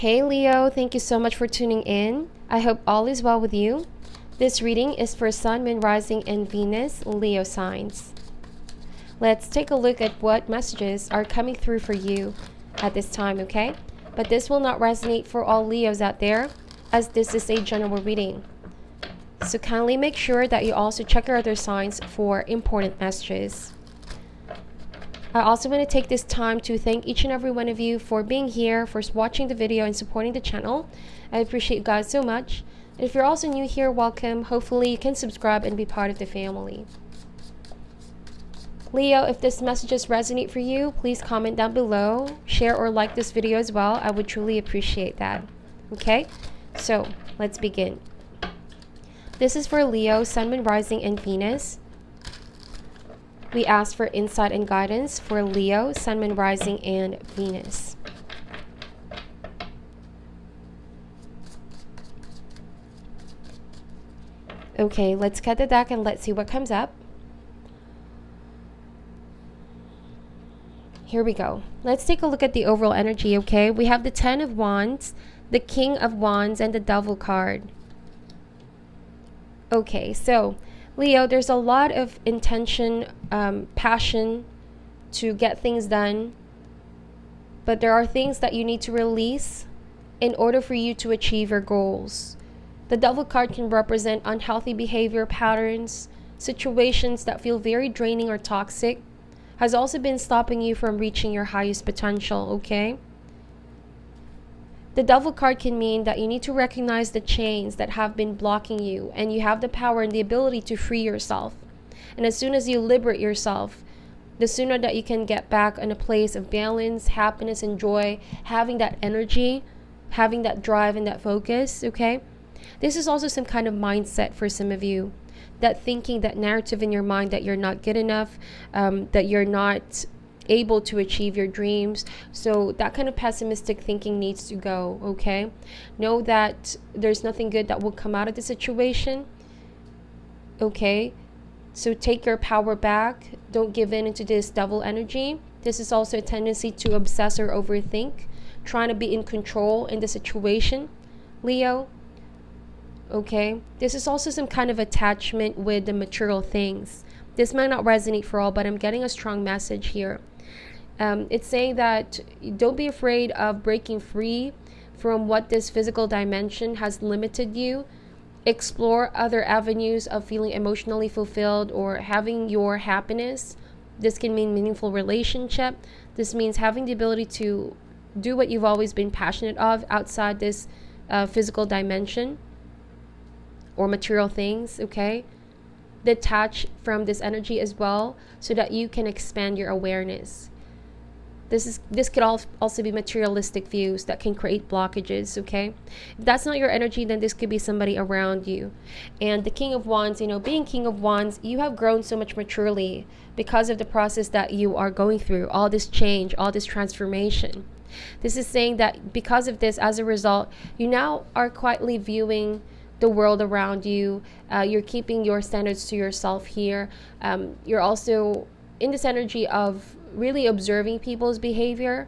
Hey Leo, thank you so much for tuning in. I hope all is well with you. This reading is for Sun, Moon, Rising, and Venus, Leo signs. Let's take a look at what messages are coming through for you at this time, okay? But this will not resonate for all Leos out there, as this is a general reading. So kindly make sure that you also check your other signs for important messages. I also want to take this time to thank each and every one of you for being here, for watching the video and supporting the channel. I appreciate you guys so much. And if you're also new here, welcome. Hopefully you can subscribe and be part of the family. Leo, if this messages resonate for you, please comment down below, share or like this video as well. I would truly appreciate that. Okay, so let's begin. This is for Leo, Sun, Moon, Rising, and Venus. We ask for insight and guidance for Leo, Sun, Moon, Rising, and Venus. Okay, let's cut the deck and let's see what comes up. Here we go. Let's take a look at the overall energy, okay? We have the Ten of Wands, the King of Wands, and the Devil card. Okay, so Leo, there's a lot of intention, passion to get things done, but there are things that you need to release in order for you to achieve your goals. The Devil card can represent unhealthy behavior patterns, situations that feel very draining or toxic, has also been stopping you from reaching your highest potential, okay? The Devil card can mean that you need to recognize the chains that have been blocking you, and you have the power and the ability to free yourself. And as soon as you liberate yourself, the sooner that you can get back in a place of balance, happiness, and joy, having that energy, having that drive and that focus, okay? This is also some kind of mindset for some of you. That thinking, that narrative in your mind that you're not good enough, that you're not able to achieve your dreams. So that kind of pessimistic thinking needs to go, okay? Know that there's nothing good that will come out of the situation, okay? So take your power back. Don't give in into this devil energy. This is also a tendency to obsess or overthink, trying to be in control in the situation, Leo. Okay, this is also some kind of attachment with the material things. This might not resonate for all, but I'm getting a strong message here. It's saying that don't be afraid of breaking free from what this physical dimension has limited you. Explore other avenues of feeling emotionally fulfilled or having your happiness. This can mean meaningful relationship. This means having the ability to do what you've always been passionate of outside this physical dimension or material things, okay? Detach from this energy as well so that you can expand your awareness. This could also be materialistic views that can create blockages, okay? If that's not your energy, then this could be somebody around you. And the King of Wands, being King of Wands, you have grown so much maturely because of the process that you are going through, all this change, all this transformation. This is saying that because of this, as a result, you now are quietly viewing the world around you. You're keeping your standards to yourself here. You're also in this energy of really observing people's behavior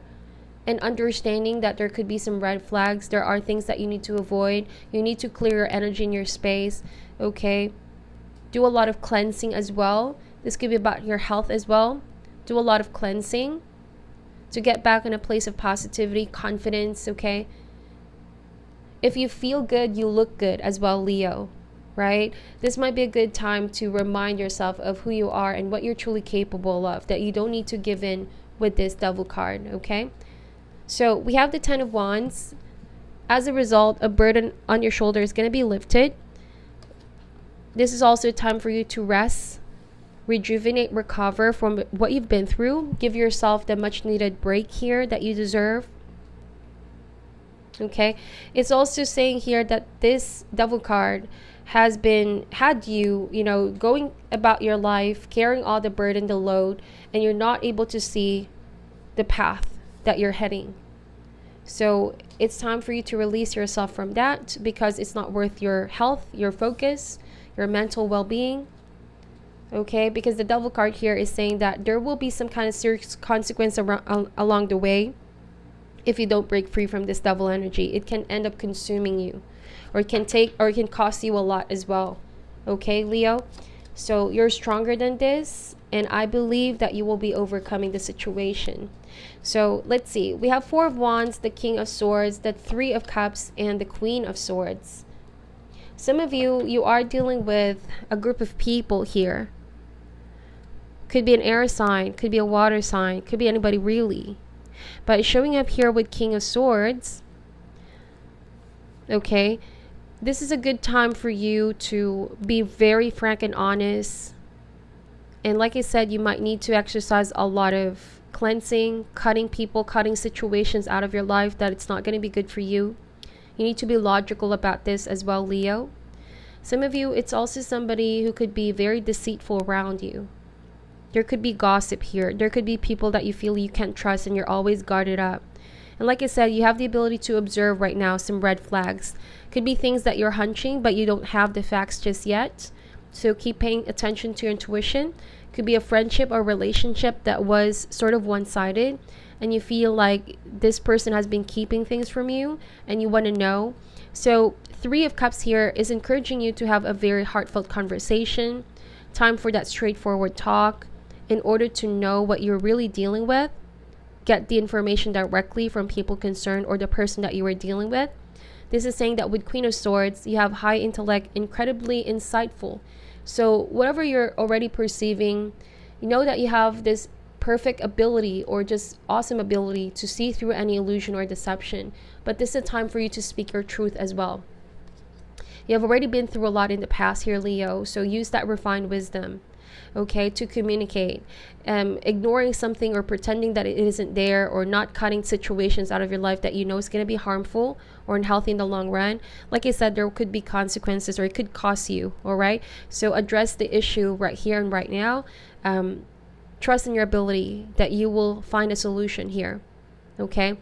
and understanding that there could be some red flags. There are things that you need to avoid. You need to clear your energy in your space, okay? Do a lot of cleansing as well. This could be about your health as well. Do a lot of cleansing to get back in a place of positivity, confidence, okay? If you feel good, you look good as well, Leo, right? This might be a good time to remind yourself of who you are and what you're truly capable of, that you don't need to give in with this Devil card, okay? So we have the Ten of Wands. As a result, a burden on your shoulder is going to be lifted. This is also a time for you to rest, rejuvenate, recover from what you've been through. Give yourself the much needed break here that you deserve. Okay, it's also saying here that this Devil card had you going about your life, carrying all the burden, the load, and you're not able to see the path that you're heading. So it's time for you to release yourself from that, because it's not worth your health, your focus, your mental well-being. Okay, because the Devil card here is saying that there will be some kind of serious consequence along the way. if you don't break free from this devil energy. It can end up consuming you, or it can cost you a lot as well. Okay, Leo? So you're stronger than this, and I believe that you will be overcoming the situation. So let's see. We have Four of Wands, the King of Swords, the Three of Cups, and the Queen of Swords. Some of you are dealing with a group of people here. Could be an air sign, could be a water sign, could be anybody really. But showing up here with King of Swords, okay, this is a good time for you to be very frank and honest. And like I said, you might need to exercise a lot of cleansing, cutting people, cutting situations out of your life that it's not going to be good for you. You need to be logical about this as well, Leo. Some of you, it's also somebody who could be very deceitful around you. There could be gossip here. There could be people that you feel you can't trust and you're always guarded up. And like I said, you have the ability to observe right now some red flags. Could be things that you're hunching, but you don't have the facts just yet. So keep paying attention to your intuition. Could be a friendship or relationship that was sort of one-sided, and you feel like this person has been keeping things from you and you want to know. So Three of Cups here is encouraging you to have a very heartfelt conversation. Time for that straightforward talk in order to know what you're really dealing with. Get the information directly from people concerned or the person that you are dealing with. This is saying that with Queen of Swords, you have high intellect, incredibly insightful. So whatever you're already perceiving, you know that you have this perfect ability or just awesome ability to see through any illusion or deception. But this is a time for you to speak your truth as well. You have already been through a lot in the past here, Leo. So use that refined wisdom, okay, to communicate. Ignoring something or pretending that it isn't there, or not cutting situations out of your life that you know is going to be harmful or unhealthy in the long run. Like I said, there could be consequences or it could cost you, all right? So address the issue right here and right now. Trust in your ability that you will find a solution here, okay?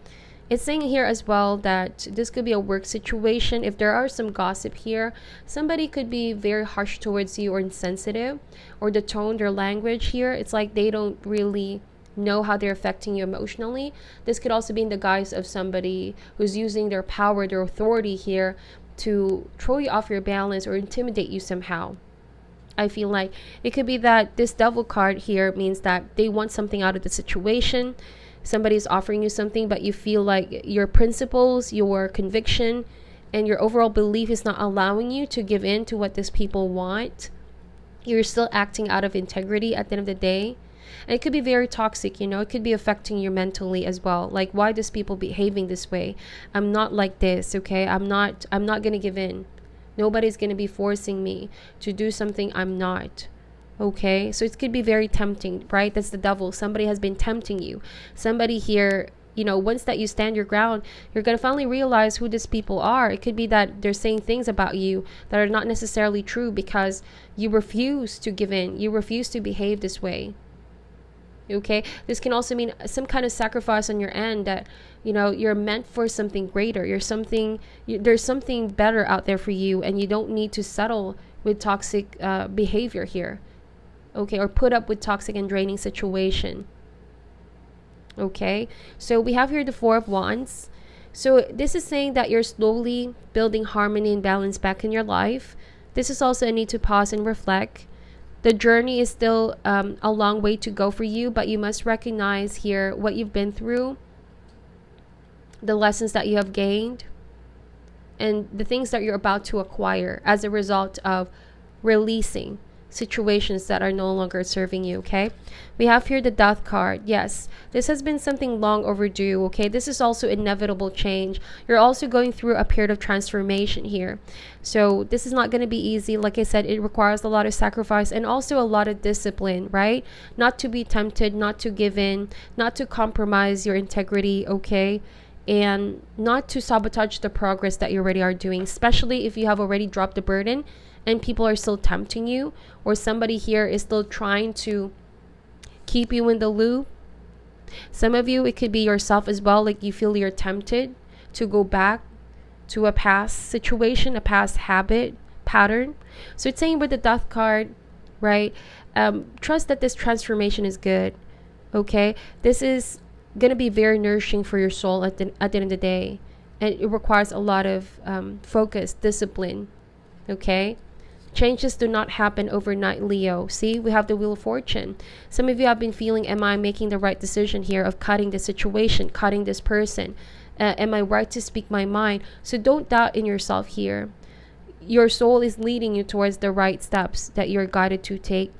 It's saying here as well that this could be a work situation. If there are some gossip here, somebody could be very harsh towards you or insensitive, or the tone, their language here, it's like they don't really know how they're affecting you emotionally. This could also be in the guise of somebody who's using their power, their authority here to throw you off your balance or intimidate you somehow. I feel like it could be that this devil card here means that they want something out of the situation. Somebody's offering you something, but you feel like your principles, your conviction, and your overall belief is not allowing you to give in to what these people want. You're still acting out of integrity at the end of the day. And it could be very toxic, you know, it could be affecting you mentally as well. Like, why does people behaving this way? I'm not like this, okay? I'm not going to give in. Nobody's going to be forcing me to do something I'm not. Okay, so it could be very tempting, right? That's the devil. Somebody has been tempting you. Somebody here, you know, once that you stand your ground, you're going to finally realize who these people are. It could be that they're saying things about you that are not necessarily true because you refuse to give in. You refuse to behave this way. Okay, this can also mean some kind of sacrifice on your end, that, you know, you're meant for something greater. There's something better out there for you, and you don't need to settle with toxic behavior here. Okay, or put up with toxic and draining situation. Okay, so we have here the Four of Wands. So this is saying that you're slowly building harmony and balance back in your life. This is also a need to pause and reflect. The journey is still a long way to go for you, but you must recognize here what you've been through, the lessons that you have gained, and the things that you're about to acquire as a result of releasing situations that are no longer serving you. Okay, we have here the Death card. Yes, this has been something long overdue. Okay, this is also inevitable change. You're also going through a period of transformation here, so this is not going to be easy. Like I said, it requires a lot of sacrifice and also a lot of discipline, right? Not to be tempted, not to give in, not to compromise your integrity, okay, and not to sabotage the progress that you already are doing, especially if you have already dropped the burden and people are still tempting you, or somebody here is still trying to keep you in the loop. Some of you, it could be yourself as well, like you feel you're tempted to go back to a past situation, a past habit pattern. So it's saying with the Death card, right, trust that this transformation is good. Okay, this is gonna be very nourishing for your soul at the end of the day, and it requires a lot of focus, discipline. Okay, changes do not happen overnight, Leo. See, we have the Wheel of Fortune. Some of you have been feeling, am I making the right decision here of cutting the situation, cutting this person? Am I right to speak my mind? So don't doubt in yourself here. Your soul is leading you towards the right steps that you're guided to take.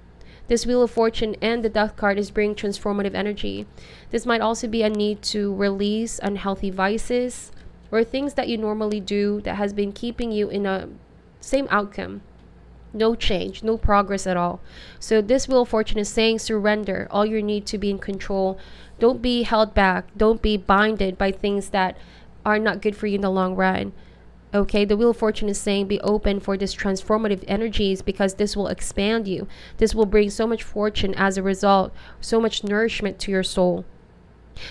This Wheel of Fortune and the Death card is bringing transformative energy. This might also be a need to release unhealthy vices or things that you normally do that has been keeping you in a same outcome. No change, no progress at all. So this Wheel of Fortune is saying surrender all your need to be in control. Don't be held back. Don't be binded by things that are not good for you in the long run. Okay, the Wheel of Fortune is saying be open for this transformative energies, because this will expand you. This will bring so much fortune as a result, so much nourishment to your soul.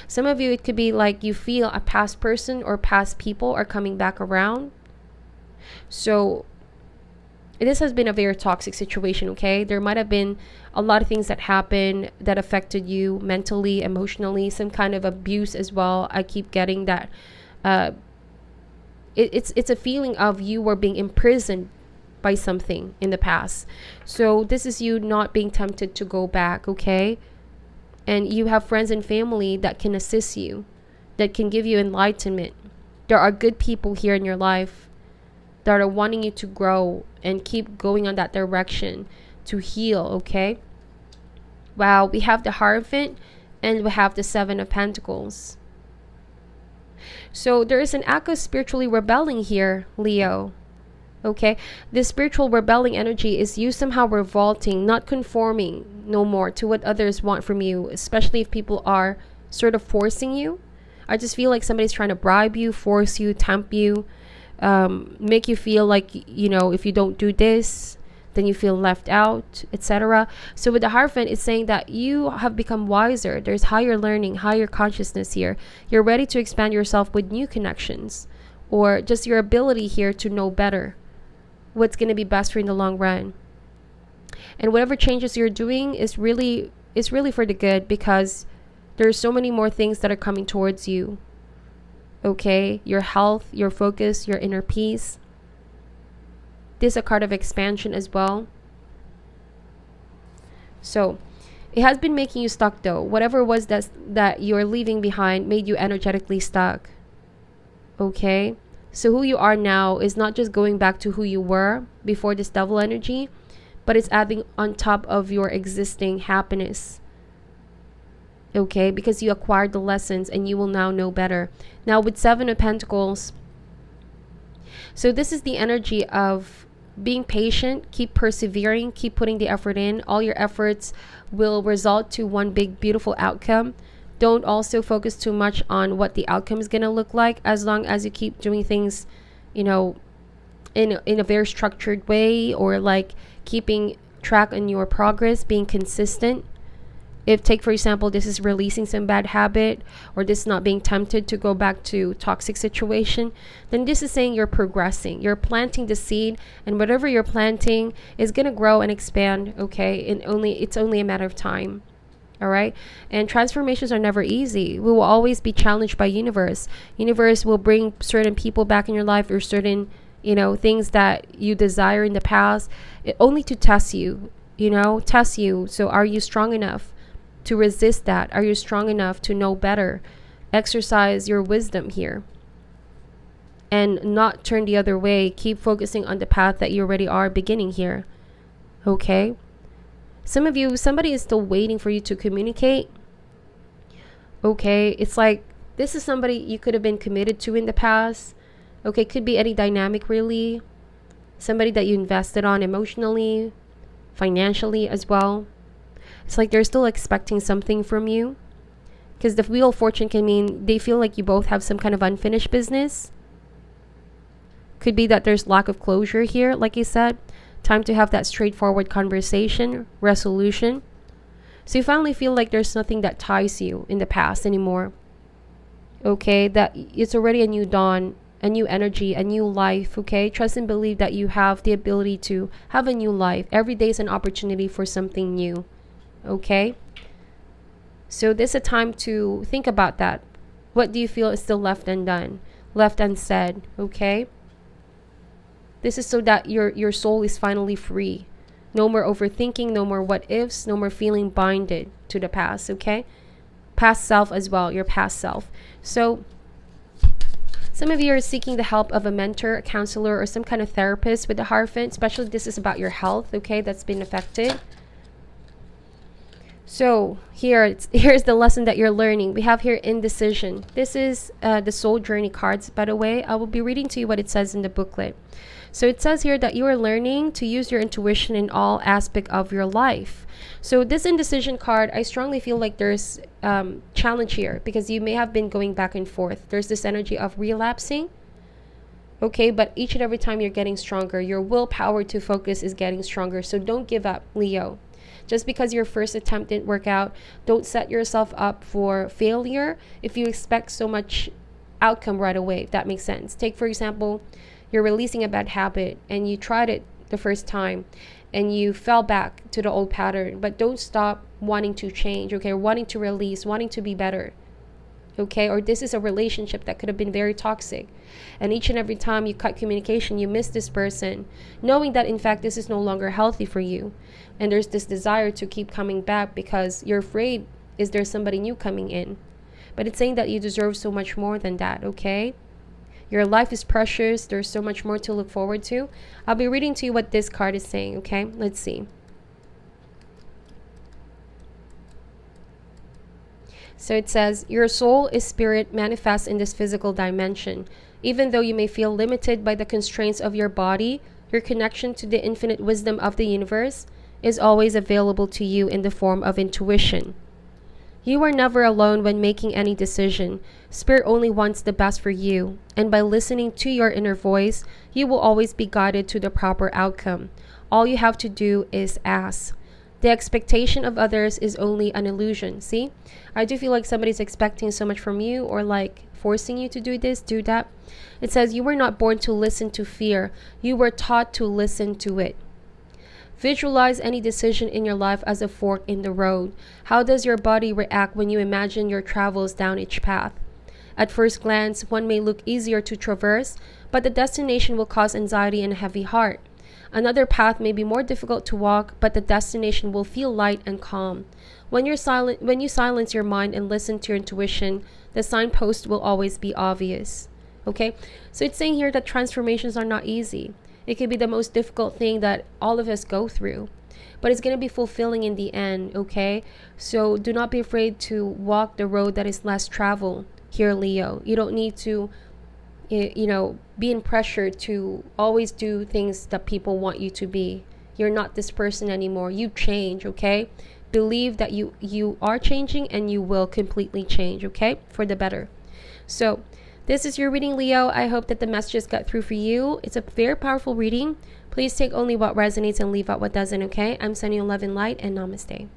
Some of you, it could be like you feel a past person or past people are coming back around. So this has been a very toxic situation, okay? There might have been a lot of things that happened that affected you mentally, emotionally, some kind of abuse as well. I keep getting that. It's a feeling of you were being imprisoned by something in the past. So this is you not being tempted to go back, okay? And you have friends and family that can assist you, that can give you enlightenment. There are good people here in your life that are wanting you to grow and keep going on that direction to heal, okay? Wow, we have the Hierophant and we have the Seven of Pentacles. So there is an act of spiritually rebelling here, Leo. Okay, this spiritual rebelling energy is you somehow revolting, not conforming no more to what others want from you, especially if people are sort of forcing you. I just feel like somebody's trying to bribe you, force you, tempt you, make you feel like, if you don't do this, then you feel left out, etc. So with the Hierophant, it's saying that you have become wiser. There's higher learning, higher consciousness here. You're ready to expand yourself with new connections, or just your ability here to know better what's going to be best for you in the long run. And whatever changes you're doing is really for the good, because there's so many more things that are coming towards you. Okay, your health, your focus, your inner peace. This is a card of expansion as well. So it has been making you stuck though. Whatever it was that you're leaving behind made you energetically stuck. Okay, so who you are now is not just going back to who you were before this Devil energy, but it's adding on top of your existing happiness. Okay, because you acquired the lessons and you will now know better. Now with Seven of Pentacles, so this is the energy of being patient, keep persevering, keep putting the effort in. All your efforts will result to one big beautiful outcome. Don't also focus too much on what the outcome is going to look like, as long as you keep doing things, in a very structured way, or like keeping track on your progress, being consistent. If, take for example, this is releasing some bad habit, or this not being tempted to go back to toxic situation, then this is saying you're progressing. You're planting the seed, and whatever you're planting is going to grow and expand, okay? And it's only a matter of time. All right? And transformations are never easy. We will always be challenged by universe. Universe will bring certain people back in your life, or certain, things that you desire in the past, only to test you, test you. So are you strong enough to resist that? Are you strong enough to know better? Exercise your wisdom here and not turn the other way. Keep focusing on the path that you already are beginning here. Okay? Some of you, somebody is still waiting for you to communicate. Okay? It's like this is somebody you could have been committed to in the past. Okay? Could be any dynamic really. Somebody that you invested on emotionally, financially as well. It's like they're still expecting something from you, because the Wheel of Fortune can mean they feel like you both have some kind of unfinished business. Could be that there's lack of closure here, like I said. Time to have that straightforward conversation, resolution. So you finally feel like there's nothing that ties you in the past anymore. Okay, that it's already a new dawn, a new energy, a new life. Okay, trust and believe that you have the ability to have a new life. Every day is an opportunity for something new. Okay, So this is a time to think about that. What do you feel is still left undone, left unsaid? Okay. This is so that your soul is finally free. No more overthinking, no more what ifs, no more feeling binded to the past. Okay. Past self as well, your past self. So some of you are seeking the help of a mentor, a counselor, or some kind of therapist with the Hierophant. Especially this is about your health, okay, that's been affected. So here's the lesson that you're learning. We have here indecision. This is the soul journey cards, by the way. I will be reading to you what it says in the booklet. So it says here that you are learning to use your intuition in all aspects of your life. So this indecision card, I strongly feel like there's challenge here because you may have been going back and forth. There's this energy of relapsing. Okay, but each and every time you're getting stronger, your willpower to focus is getting stronger. So don't give up, Leo. Just because your first attempt didn't work out, don't set yourself up for failure if you expect so much outcome right away, if that makes sense. Take, for example, you're releasing a bad habit and you tried it the first time and you fell back to the old pattern, but don't stop wanting to change, okay? Wanting to release, wanting to be better, okay? Or this is a relationship that could have been very toxic. And each and every time you cut communication, you miss this person, knowing that in fact this is no longer healthy for you. And there's this desire to keep coming back because you're afraid, is there somebody new coming in? But it's saying that you deserve so much more than that, okay? Your life is precious. There's so much more to look forward to. I'll be reading to you what this card is saying, okay? Let's see. So it says, your soul is spirit manifests in this physical dimension. Even though you may feel limited by the constraints of your body, your connection to the infinite wisdom of the universe is always available to you in the form of intuition. You are never alone when making any decision. Spirit only wants the best for you, and by listening to your inner voice, you will always be guided to the proper outcome. All you have to do is ask. The expectation of others is only an illusion. See, I do feel like somebody's expecting so much from you, or like forcing you to do this, do that. It says you were not born to listen to fear. You were taught to listen to it. Visualize any decision in your life as a fork in the road. How does your body react when you imagine your travels down each path? At first glance, one may look easier to traverse, but the destination will cause anxiety and a heavy heart. Another path may be more difficult to walk, but the destination will feel light and calm. When you silence your mind and listen to your intuition, the signpost will always be obvious. Okay? So it's saying here that transformations are not easy. It could be the most difficult thing that all of us go through, but it's going to be fulfilling in the end, okay? So do not be afraid to walk the road that is less traveled here, Leo. You don't need to, be in pressure to always do things that people want you to be. You're not this person anymore. You change, okay? Believe that you are changing and you will completely change, okay? For the better. So this is your reading, Leo. I hope that the messages got through for you. It's a very powerful reading. Please take only what resonates and leave out what doesn't, okay? I'm sending you love and light, and namaste.